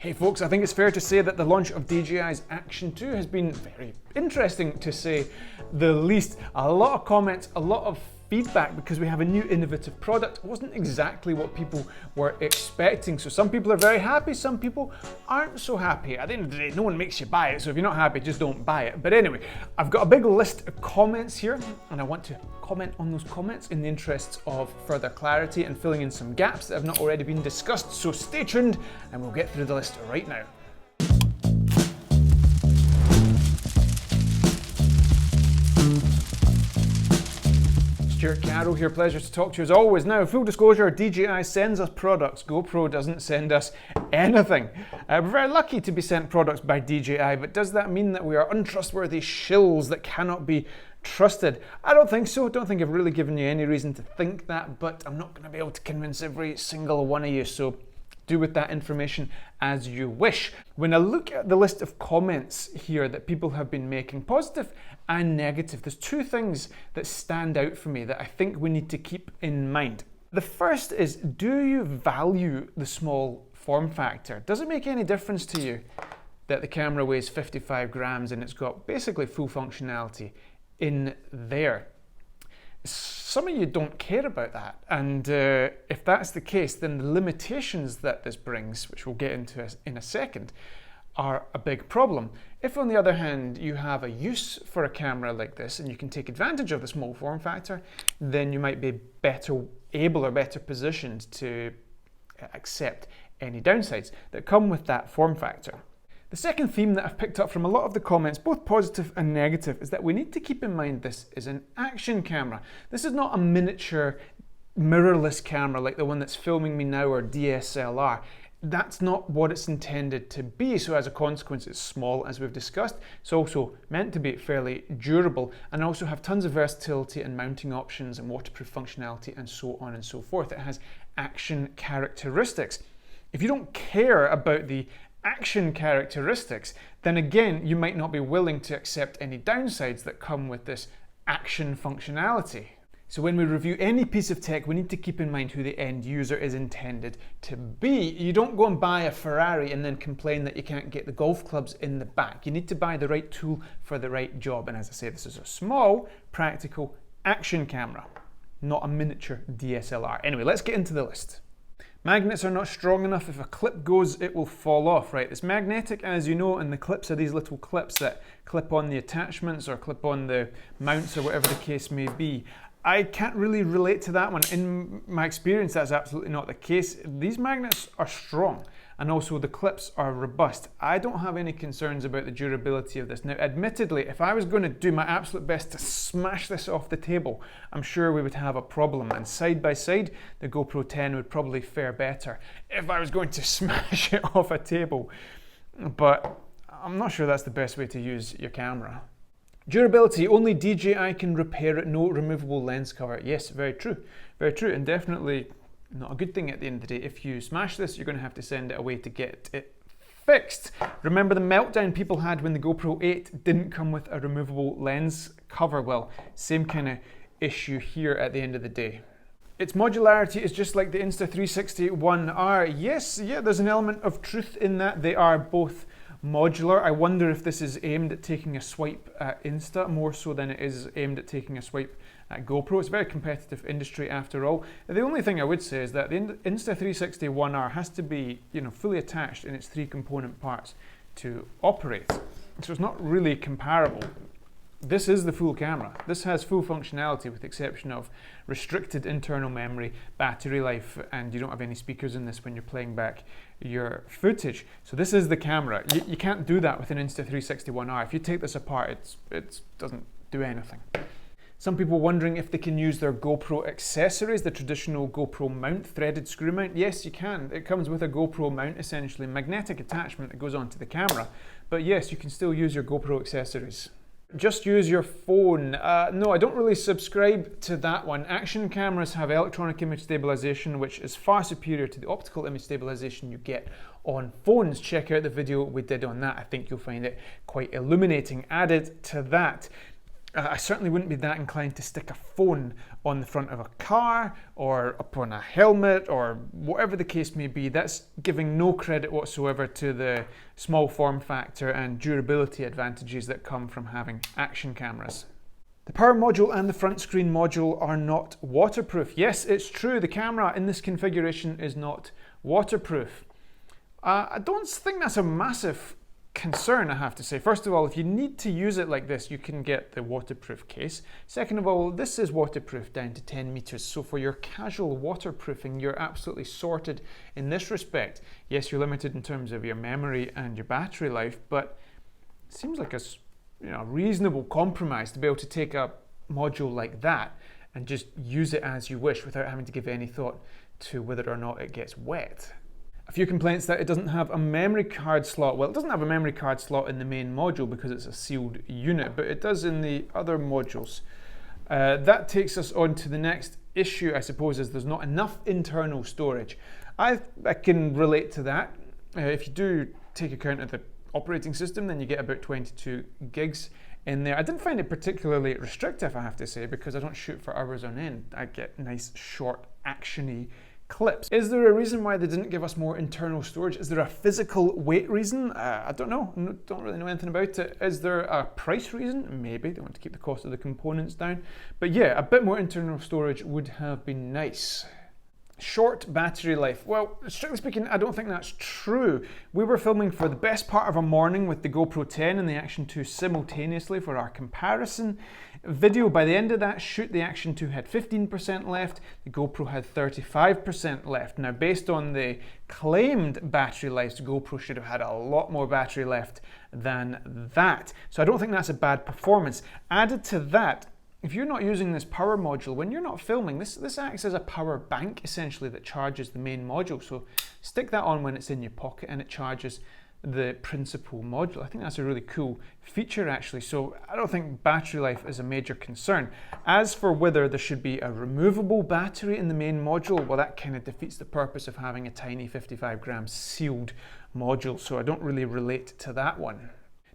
Hey folks, I think it's fair to say that the launch of DJI's Action 2 has been very interesting, to say the least. A lot of comments, a lot of feedback, because we have a new innovative product. It wasn't exactly what people were expecting. So some people are very happy, some people aren't so happy. At the end of the day, no one makes you buy it, so if you're not happy, just don't buy it. But anyway, I've got a big list of comments here, and I want to comment on those comments in the interests of further clarity and filling in some gaps that have not already been discussed. So stay tuned, and we'll get through the list right now. Stewart Carroll here, pleasure to talk to you as always. Now, full disclosure, DJI sends us products, GoPro doesn't send us anything. We're very lucky to be sent products by DJI, but does that mean that we are untrustworthy shills that cannot be trusted? I don't think so. I don't think I've really given you any reason to think that, but I'm not going to be able to convince every single one of you, so do with that information as you wish. When I look at the list of comments here that people have been making, positive and negative, there's two things that stand out for me that I think we need to keep in mind. The first is, do you value the small form factor? Does it make any difference to you that the camera weighs 55 grams and it's got basically full functionality in there? Some of you don't care about that, and if that's the case, then the limitations that this brings, which we'll get into in a second, are a big problem. If on the other hand you have a use for a camera like this and you can take advantage of the small form factor, then you might be better able or better positioned to accept any downsides that come with that form factor. The second theme that I've picked up from a lot of the comments, both positive and negative, is that we need to keep in mind this is an action camera. This is not a miniature mirrorless camera like the one that's filming me now, or DSLR. That's not what it's intended to be, so as a consequence it's small, as we've discussed. It's also meant to be fairly durable and also have tons of versatility and mounting options and waterproof functionality and so on and so forth. It has action characteristics. If you don't care about the action characteristics, then again you might not be willing to accept any downsides that come with this action functionality. So when we review any piece of tech, we need to keep in mind who the end user is intended to be. You don't go and buy a Ferrari and then complain that you can't get the golf clubs in the back. You need to buy the right tool for the right job, and as I say, this is a small, practical action camera, not a miniature DSLR. Anyway, let's get into the list. Magnets are not strong enough. If a clip goes, it will fall off, right? It's magnetic, as you know, and the clips are these little clips that clip on the attachments or clip on the mounts or whatever the case may be. I can't really relate to that one. In my experience, that's absolutely not the case. These magnets are strong, and also the clips are robust. I don't have any concerns about the durability of this. Now, admittedly, if I was going to do my absolute best to smash this off the table, I'm sure we would have a problem, and side by side, the GoPro 10 would probably fare better if I was going to smash it off a table. But I'm not sure that's the best way to use your camera. Durability, only DJI can repair it, no removable lens cover. Yes, very true, and definitely not a good thing at the end of the day. If you smash this, you're going to have to send it away to get it fixed. Remember the meltdown people had when the GoPro 8 didn't come with a removable lens cover? Well, same kind of issue here at the end of the day. Its modularity is just like the Insta360 One R. Yes, yeah, there's an element of truth in that. They are both modular. I wonder if this is aimed at taking a swipe at Insta more so than it is aimed at taking a swipe at GoPro. It's a very competitive industry after all. The only thing I would say is that the Insta360 One R has to be, fully attached in its three component parts to operate. So it's not really comparable. This is the full camera. This has full functionality with the exception of restricted internal memory, battery life, and you don't have any speakers in this when you're playing back your footage. So this is the camera. You can't do that with an Insta360 One R. If you take this apart, it doesn't do anything. Some people wondering if they can use their GoPro accessories, the traditional GoPro mount, threaded screw mount. Yes, you can. It comes with a GoPro mount, essentially, magnetic attachment that goes onto the camera. But yes, you can still use your GoPro accessories. Just use your phone. No, I don't really subscribe to that one. Action cameras have electronic image stabilization, which is far superior to the optical image stabilization you get on phones. Check out the video we did on that. I think you'll find it quite illuminating. Added to that, I certainly wouldn't be that inclined to stick a phone on the front of a car or up on a helmet or whatever the case may be. That's giving no credit whatsoever to the small form factor and durability advantages that come from having action cameras. The power module and the front screen module are not waterproof. Yes, it's true, the camera in this configuration is not waterproof. I don't think that's a massive concern, I have to say. First of all, if you need to use it like this, you can get the waterproof case. Second of all, this is waterproof down to 10 meters, so for your casual waterproofing, you're absolutely sorted in this respect. Yes, you're limited in terms of your memory and your battery life, but it seems like a reasonable compromise to be able to take a module like that and just use it as you wish without having to give any thought to whether or not it gets wet. A few complaints that it doesn't have a memory card slot. Well, it doesn't have a memory card slot in the main module because it's a sealed unit, but it does in the other modules. That takes us on to the next issue, I suppose, is there's not enough internal storage. I can relate to that. If you do take account of the operating system, then you get about 22 gigs in there. I didn't find it particularly restrictive, I have to say, because I don't shoot for hours on end. I get nice, short, actiony clips. Is there a reason why they didn't give us more internal storage? Is there a physical weight reason? I don't know. Don't really know anything about it. Is there a price reason? Maybe. They want to keep the cost of the components down. But yeah, a bit more internal storage would have been nice. Short battery life. Well, strictly speaking, I don't think that's true. We were filming for the best part of a morning with the GoPro 10 and the Action 2 simultaneously for our comparison video. By the end of that shoot, the Action 2 had 15% left, the GoPro had 35% left. Now, based on the claimed battery life, the GoPro should have had a lot more battery left than that. So I don't think that's a bad performance. Added to that, if you're not using this power module, when you're not filming, this acts as a power bank essentially that charges the main module. So stick that on when it's in your pocket and it charges the principal module. I think that's a really cool feature actually. So I don't think battery life is a major concern. As for whether there should be a removable battery in the main module, well, that kind of defeats the purpose of having a tiny 55 gram sealed module. So I don't really relate to that one.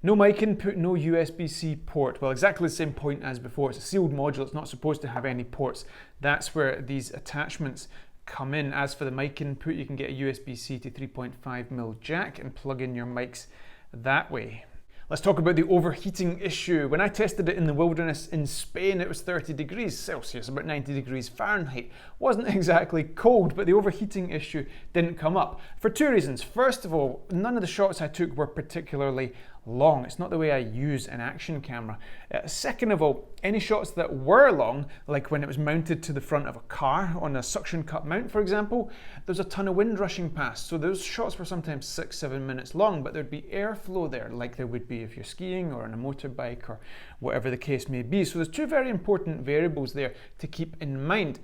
No mic input, no USB-C port. Well, exactly the same point as before. It's a sealed module, it's not supposed to have any ports. That's where these attachments come in. As for the mic input, you can get a USB-C to 3.5mm jack and plug in your mics that way. Let's talk about the overheating issue. When I tested it in the wilderness in Spain, it was 30 degrees Celsius, about 90 degrees Fahrenheit. Wasn't exactly cold, but the overheating issue didn't come up. For two reasons. First of all, none of the shots I took were particularly long. It's not the way I use an action camera. Second of all, any shots that were long, like when it was mounted to the front of a car on a suction cup mount, for example, there's a ton of wind rushing past. So those shots were sometimes 6-7 minutes long, but there'd be airflow there, like there would be if you're skiing or on a motorbike or whatever the case may be. So there's two very important variables there to keep in mind.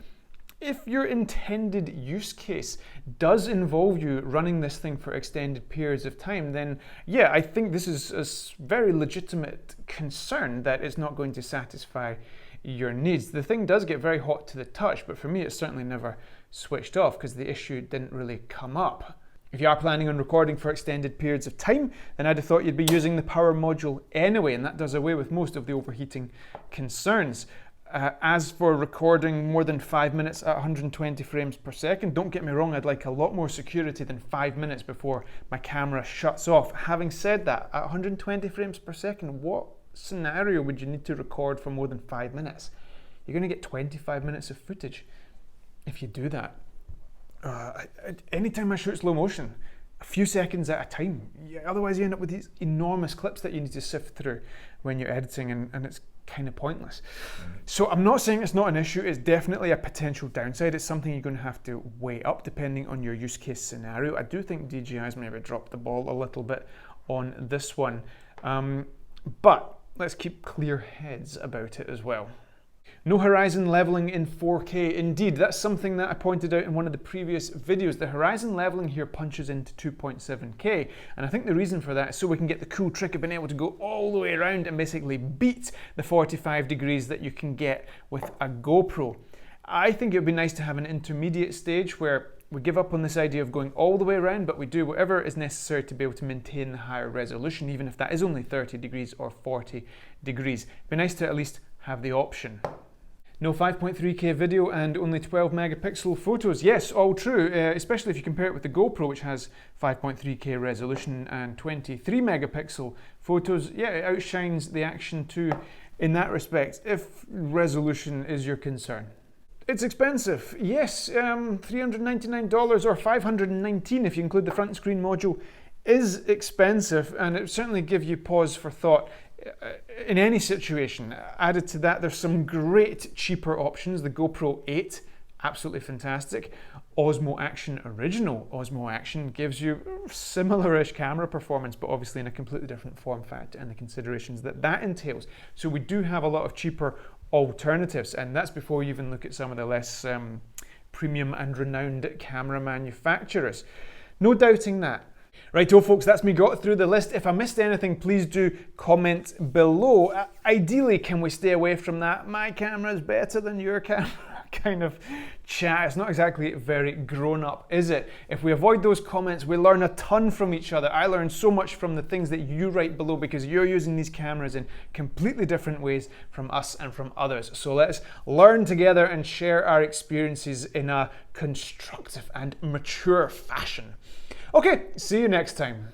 If your intended use case does involve you running this thing for extended periods of time, then yeah, I think this is a very legitimate concern that it's not going to satisfy your needs. The thing does get very hot to the touch, but for me it's certainly never switched off because the issue didn't really come up. If you are planning on recording for extended periods of time, then I'd have thought you'd be using the power module anyway, and that does away with most of the overheating concerns. As for recording more than 5 minutes at 120 frames per second, don't get me wrong, I'd like a lot more security than 5 minutes before my camera shuts off. Having said that, at 120 frames per second, what scenario would you need to record for more than 5 minutes? You're going to get 25 minutes of footage if you do that. Anytime I shoot slow motion, a few seconds at a time. Otherwise you end up with these enormous clips that you need to sift through when you're editing, and it's kind of pointless. So I'm not saying it's not an issue, it's definitely a potential downside. It's something you're going to have to weigh up depending on your use case scenario. I do think DJI's maybe dropped the ball a little bit on this one, but let's keep clear heads about it as well. No horizon leveling in 4K. Indeed, that's something that I pointed out in one of the previous videos. The horizon leveling here punches into 2.7K, and I think the reason for that is so we can get the cool trick of being able to go all the way around and basically beat the 45 degrees that you can get with a GoPro. I think it would be nice to have an intermediate stage where We give up on this idea of going all the way around, but we do whatever is necessary to be able to maintain the higher resolution, even if that is only 30 degrees or 40 degrees. It'd be nice to at least have the option. No 5.3K video and only 12 megapixel photos. Yes, all true, especially if you compare it with the GoPro, which has 5.3K resolution and 23 megapixel photos. Yeah, it outshines the Action 2 in that respect, if resolution is your concern. It's expensive, yes, $399 or $519 if you include the front screen module is expensive, and it certainly gives you pause for thought in any situation. Added to that, there's some great cheaper options. The GoPro 8, absolutely fantastic. Osmo Action Original Osmo Action gives you similar-ish camera performance, but obviously in a completely different form factor and the considerations that entails. So we do have a lot of cheaper alternatives, and that's before you even look at some of the less premium and renowned camera manufacturers. No doubting that. Righto folks, that's me got through the list. If I missed anything, please do comment below. Ideally, can we stay away from that "my camera is better than your camera" kind of chat? It's not exactly very grown up, is it? If we avoid those comments, we learn a ton from each other. I learn so much from the things that you write below, because you're using these cameras in completely different ways from us and from others. So let's learn together and share our experiences in a constructive and mature fashion. Okay, see you next time.